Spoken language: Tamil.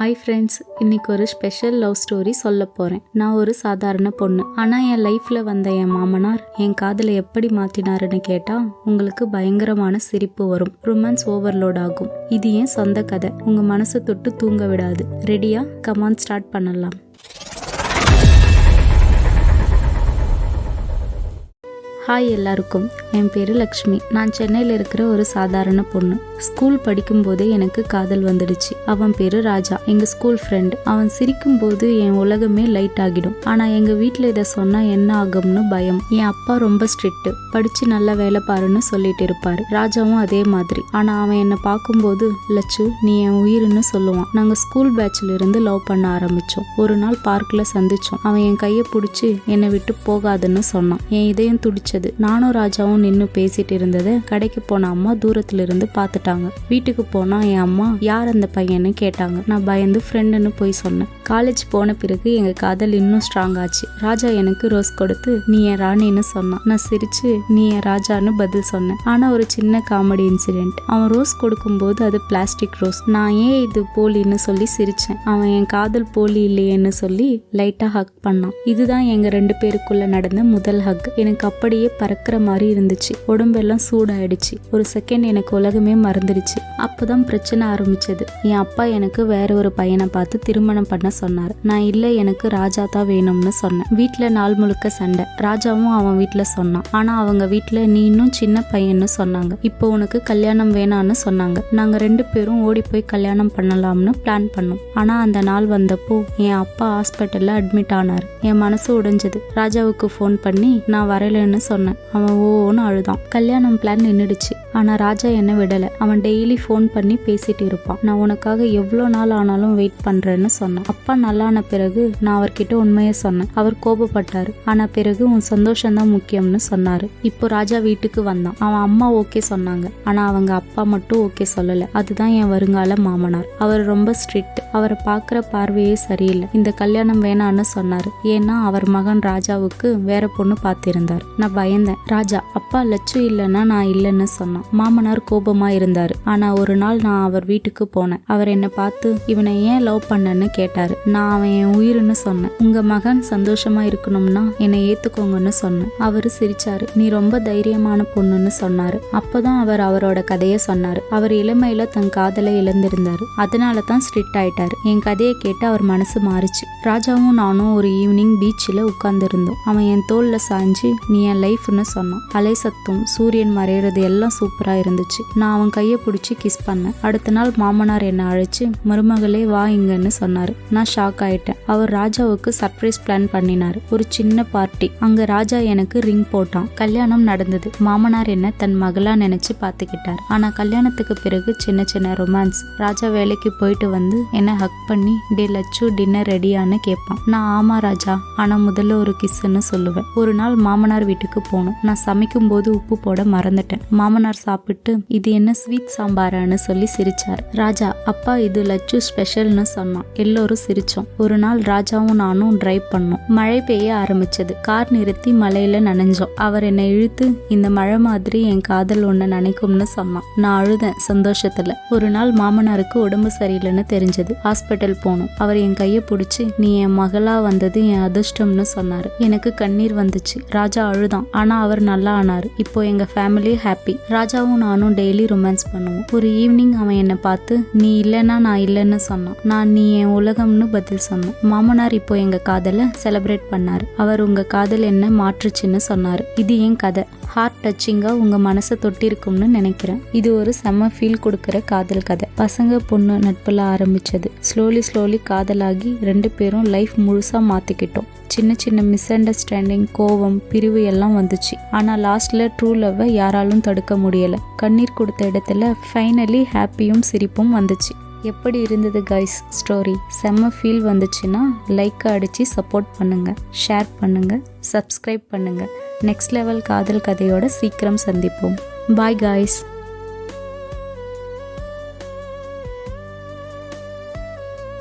ஹாய் ஃப்ரெண்ட்ஸ், இன்னைக்கு ஒரு ஸ்பெஷல் லவ் ஸ்டோரி சொல்ல போகிறேன். நான் ஒரு சாதாரண பொண்ணு, ஆனால் என் லைஃப்பில் வந்த என் மாமனார் என் காதலை எப்படி மாற்றினாருன்னு கேட்டால் உங்களுக்கு பயங்கரமான சிரிப்பு வரும். ரொமான்ஸ் ஓவர்லோட் ஆகும். இது என் சொந்த கதை, உங்கள் மனசை தொட்டு தூங்க விடாது. ரெடியா? கமான், ஸ்டார்ட் பண்ணலாம். ஹாய் எல்லாருக்கும், என் பேர் லக்ஷ்மி. நான் சென்னையில் இருக்கிற ஒரு சாதாரண பொண்ணு. ஸ்கூல் படிக்கும்போதே எனக்கு காதல் வந்துடுச்சு. அவன் பேரு ராஜா, எங்க ஸ்கூல் ஃப்ரெண்ட். அவன் சிரிக்கும் போது என் உலகமே லைட் ஆகிடும். ஆனா எங்க வீட்டில் இதை சொன்னா என்ன ஆகும்னு பயம். என் அப்பா ரொம்ப ஸ்ட்ரிக்ட், படிச்சு நல்ல வேலை பாருன்னு சொல்லிட்டு இருப்பாரு. ராஜாவும் அதே மாதிரி. ஆனா அவன் என்னை பார்க்கும்போது லட்சு நீ என் உயிர்னு சொல்லுவான். நாங்க ஸ்கூல் பேட்ச்ல இருந்து லவ் பண்ண ஆரம்பிச்சோம். ஒரு நாள் பார்க்ல சந்திச்சோம். அவன் என் கையை பிடிச்சி என்னை விட்டு போகாதுன்னு சொன்னான். என் இதயம் துடிச்சது. நானும் ராஜாவும் நின்னு பேசிட்டு இருந்ததை கடைக்கு போன அம்மா தூரத்துல இருந்து பாத்துட்டாங்க. வீட்டுக்கு போனா என் அம்மா யார் அந்த பையன்னு கேட்டாங்க. நான் பயந்து ஃப்ரெண்டுன்னு போய் சொன்னேன். காலேஜ் போன பிறகு எங்க காதல் இன்னும் ஸ்ட்ராங் ஆச்சு. ராஜா எனக்கு ரோஸ் கொடுத்து நீ என் ராணின்னு சொன்னான். நான் சிரிச்சு நீ என் ராஜான்னு பதில் சொன்னேன். ஆனா ஒரு சின்ன காமெடி இன்சிடென்ட். அவன் ரோஸ் கொடுக்கும்போது அது பிளாஸ்டிக் ரோஸ். நான் ஏன் இது போலின்னு சொல்லி சிரிச்சேன். அவன் என் காதல் போலி இல்லையேன்னு சொல்லி லைட்டா ஹக் பண்ணான். இதுதான் எங்க 2 பேருக்குள்ள நடந்த முதல் ஹக். எனக்கு அப்படியே பறக்கிற மாதிரி இருந்துச்சு. உடம்பெல்லாம் சூடாயிடுச்சு. ஒரு செகண்ட் எனக்கு உலகமே மறந்துடுச்சு. அப்பதான் பிரச்சனை ஆரம்பிச்சது. என் அப்பா எனக்கு வேற ஒரு பையனை பார்த்து திருமணம் பண்ண சொன்னாரு. நான் இல்ல, எனக்கு ராஜா தான் வேணும்னு சொன்னேன். வீட்டுல நாள் முழுக்க சண்டை. ராஜாவும் அவன் வீட்டுல சொன்னான். ஆனா அவங்க வீட்டுல நீ இன்னும் சின்ன பையன்னு சொன்னாங்க. இப்போ உனக்கு கல்யாணம் வேணான்னு சொன்னாங்க. நாங்க 2 பேரும் ஓடி போய் கல்யாணம் பண்ணலாம்னு பிளான் பண்ணோம். ஆனா அந்த நாள் வந்தப்போ என் அப்பா ஹாஸ்பிட்டல்ல அட்மிட் ஆனாரு. என் மனசு உடைஞ்சது. ராஜாவுக்கு ஃபோன் பண்ணி நான் வரலன்னு சொன்னேன். அவன் ஓன்னு அழுதான். கல்யாணம் பிளான் நின்னுடுச்சு. ஆனா ராஜா என்ன விடல. அவன் டெய்லி ஃபோன் பண்ணி பேசிட்டு இருப்பான். நான் உனக்காக எவ்வளோ நாள் ஆனாலும் வெயிட் பண்றேன்னு சொன்னான். அப்பா நல்லான பிறகு நான் அவர்கிட்ட உண்மையை சொன்னேன். அவர் கோபப்பட்டாரு. ஆனா பிறகு உன் சந்தோஷம்தான் முக்கியம்னு சொன்னாரு. இப்போ ராஜா வீட்டுக்கு வந்தான். அவன் அம்மா ஓகே சொன்னாங்க. ஆனா அவங்க அப்பா மட்டும் ஓகே சொல்லல. அதுதான் என் வருங்கால மாமனார். அவர் ரொம்ப ஸ்ட்ரிக்ட். அவரை பாக்குற பார்வையே சரியில்லை. இந்த கல்யாணம் வேணான்னு சொன்னாரு. ஏன்னா அவர் மகன் ராஜாவுக்கு வேற பொண்ணு பார்த்திருந்தார். நான் பயந்தேன். ராஜா அப்பா லட்சு இல்லைன்னா நான் இல்லைன்னு சொன்னான். மாமனார் கோபமா இருந்தாரு. ஆனா ஒரு நாள் நான் அவர் வீட்டுக்கு போனேன். அவர் என்ன பார்த்து இவனை ஏன் லவ் பண்ணன்னு கேட்டாரு. நான் அவன் என் உயிர்னு சொன்னேன். உங்க மகன் சந்தோஷமா இருக்கணும்னா என்னை ஏத்துக்கோங்கன்னு சொன்னேன். அவரு சிரிச்சாரு. நீ ரொம்ப தைரியமான பொண்ணுன்னு சொன்னாரு. அப்பதான் அவர் அவரோட கதைய சொன்னாரு. அவர் இளமையில தன் காதலை இழந்திருந்தாரு. அதனால தான் ஸ்ட்ரிக்ட் ஆயிட்டாரு. என் கதையை கேட்டு அவர் மனசு மாறிச்சு. ராஜாவும் நானும் ஒரு ஈவினிங் பீச்சில் உட்கார்ந்து இருந்தோம். அவன் என் தோல்ல சாஞ்சு நீ என் லைஃப்னு சொன்னான். அலை சத்தம், சூரியன் மறையிறது எல்லாம் சூப்பரா இருந்துச்சு. நான் அவன் கையை பிடிச்சி கிஸ் பண்ணேன். அடுத்த நாள் மாமனார் என்ன அழைச்சு மருமகளே வா இங்கன்னு சொன்னாரு. நான் ஷாக் ஆயிட்டேன். அவர் ராஜாவுக்கு சர்ப்ரைஸ் பிளான் பண்ணினாரு. ஒரு சின்ன பார்ட்டி. அங்க ராஜா எனக்கு ரிங் போட்டான். கல்யாணம் நடந்தது. மாமனார் என்ன தன் மகளா நினைச்சு பாத்துக்கிட்டார். ஆனா கல்யாணத்துக்கு பிறகு சின்ன சின்ன ரொமான்ஸ். ராஜா வேலைக்கு போயிட்டு வந்து என்ன ஹக் பண்ணி டே லட்சு டின்னர் ரெடியான்னு கேட்பான். நான் ஆமா ராஜா, ஆனா முதல்ல ஒரு கிஸ்ன்னு சொல்லுவேன். ஒரு நாள் மாமனார் வீட்டுக்கு போனோம். நான் சமைக்கும் போது உப்பு போட மறந்துட்டேன். மாமனார் சாப்பிட்டு இது என்ன ஸ்வீட் சாம்பாரான்னு சொல்லி சிரிச்சார். ராஜா அப்பா இது லட்சு ஸ்பெஷல்னு சொன்னான். எல்லோரும் சிரிச்சோம். ஒரு நாள் ராஜாவும் நானும் டிரைவ் பண்ணோம். மழை பெய்ய ஆரம்பிச்சது. கார் நிறுத்தி மழையில நனைஞ்சோம். அவர் என்னை இழுத்து இந்த மழை மாதிரி என் காதல் ஒண்ணு நினைக்கும்னு சொன்னான். நான் அழுதேன் சந்தோஷத்துல. ஒரு நாள் மாமனாருக்கு உடம்பு சரியில்லைன்னு தெரிஞ்சது. ஹாஸ்பிட்டல் போனோம். அவர் என் கையை பிடிச்சி நீ என் மகளா வந்தது என் அதிர்ஷ்டம்னு சொன்னாரு. எனக்கு கண்ணீர் வந்துச்சு. ராஜா அழுதான். ஆனா அவர் நல்லா ஆனாரு. இப்போ எங்க ஃபேமிலி ஹாப்பி. ராஜாவும் நானும் டெய்லி ரொமான்ஸ் பண்ணுவோம். ஒரு ஈவினிங் அவன் என்னை பார்த்து நீ இல்லைன்னா நான் இல்லைன்னு சொன்னான். நான் நீ என் உலகம்னு பதில் சொன்னேன். மாமனார் இப்போ எங்க காதலை செலிப்ரேட் பண்ணாரு. அவர் உங்க காதல் என்ன மாற்றுச்சுன்னு சொன்னாரு. இது என் கதை. ஹார்ட் டச்சிங்கா உங்க மனசை தொட்டிருக்கும்னு நினைக்கிறேன். இது ஒரு செம்ம ஃபீல் கொடுக்கிற காதல் கதை. பசங்க பொண்ணு நட்புல ஆரம்பிச்சது. ஸ்லோலி காதலாகி 2 பேரும் லைஃப் முழுசா மாத்திக்கிட்டோம். சின்ன சின்ன மிஸ் அண்டர்ஸ்டாண்டிங், கோவம், பிரிவு எல்லாம் வந்துச்சு. ஆனா லாஸ்ட்ல ட்ரூ லவ்வை யாராலும் தடுக்க முடியல. கண்ணீர் கொடுத்த இடத்துல ஃபைனலி ஹாப்பியும் சிரிப்பும் வந்துச்சு. எப்படி இருந்தது கைஸ் ஸ்டோரி? செம்ம ஃபீல் வந்துச்சுன்னா லைக் அடிச்சு சப்போர்ட் பண்ணுங்க, ஷேர் பண்ணுங்க, சப்ஸ்கிரைப் பண்ணுங்க. நெக்ஸ்ட் லெவல் காதல் கதையோட சீக்கிரம் சந்திப்போம். Bye guys.